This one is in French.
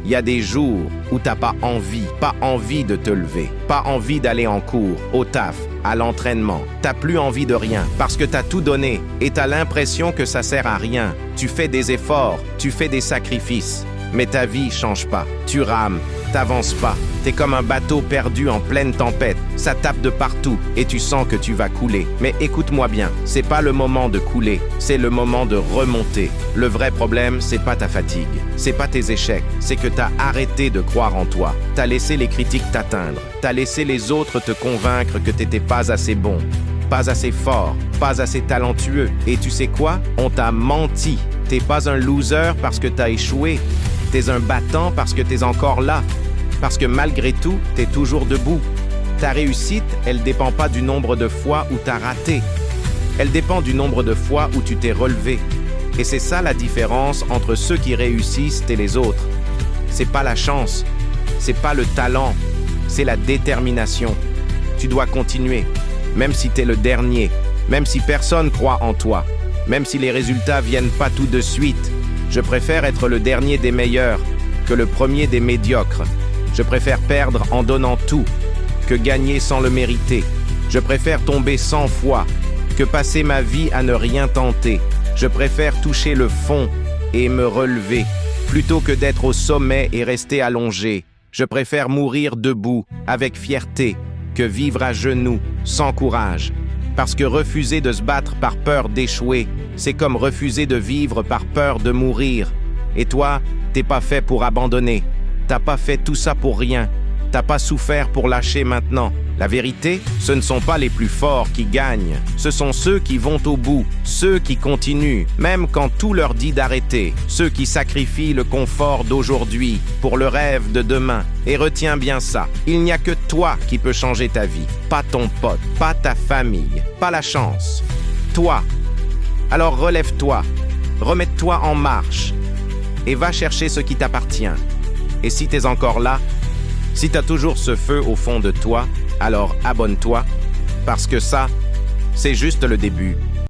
Il y a des jours où t'as pas envie de te lever, pas envie d'aller en cours, au taf, à l'entraînement. T'as plus envie de rien parce que t'as tout donné et t'as l'impression que ça sert à rien. Tu fais des efforts, tu fais des sacrifices, mais ta vie change pas. Tu rames, t'avances pas. T'es comme un bateau perdu en pleine tempête. Ça tape de partout et tu sens que tu vas couler. Mais écoute-moi bien, c'est pas le moment de couler, c'est le moment de remonter. Le vrai problème, c'est pas ta fatigue, c'est pas tes échecs, c'est que t'as arrêté de croire en toi. T'as laissé les critiques t'atteindre, t'as laissé les autres te convaincre que t'étais pas assez bon, pas assez fort, pas assez talentueux. Et tu sais quoi? On t'a menti. T'es pas un loser parce que t'as échoué. T'es un battant parce que t'es encore là. Parce que malgré tout, t'es toujours debout. Ta réussite, elle dépend pas du nombre de fois où t'as raté. Elle dépend du nombre de fois où tu t'es relevé. Et c'est ça la différence entre ceux qui réussissent et les autres. C'est pas la chance, c'est pas le talent, c'est la détermination. Tu dois continuer, même si t'es le dernier, même si personne croit en toi, même si les résultats viennent pas tout de suite. Je préfère être le dernier des meilleurs que le premier des médiocres. Je préfère perdre en donnant tout que gagner sans le mériter. Je préfère tomber 100 fois que passer ma vie à ne rien tenter. Je préfère toucher le fond et me relever plutôt que d'être au sommet et rester allongé. Je préfère mourir debout avec fierté que vivre à genoux sans courage. Parce que refuser de se battre par peur d'échouer, c'est comme refuser de vivre par peur de mourir. Et toi, t'es pas fait pour abandonner. T'as pas fait tout ça pour rien. T'as pas souffert pour lâcher maintenant. La vérité, ce ne sont pas les plus forts qui gagnent. Ce sont ceux qui vont au bout, ceux qui continuent, même quand tout leur dit d'arrêter. Ceux qui sacrifient le confort d'aujourd'hui pour le rêve de demain. Et retiens bien ça, il n'y a que toi qui peux changer ta vie. Pas ton pote, pas ta famille, pas la chance. Toi. Alors relève-toi, remets-toi en marche et va chercher ce qui t'appartient. Et si t'es encore là, si t'as toujours ce feu au fond de toi, alors abonne-toi, parce que ça, c'est juste le début.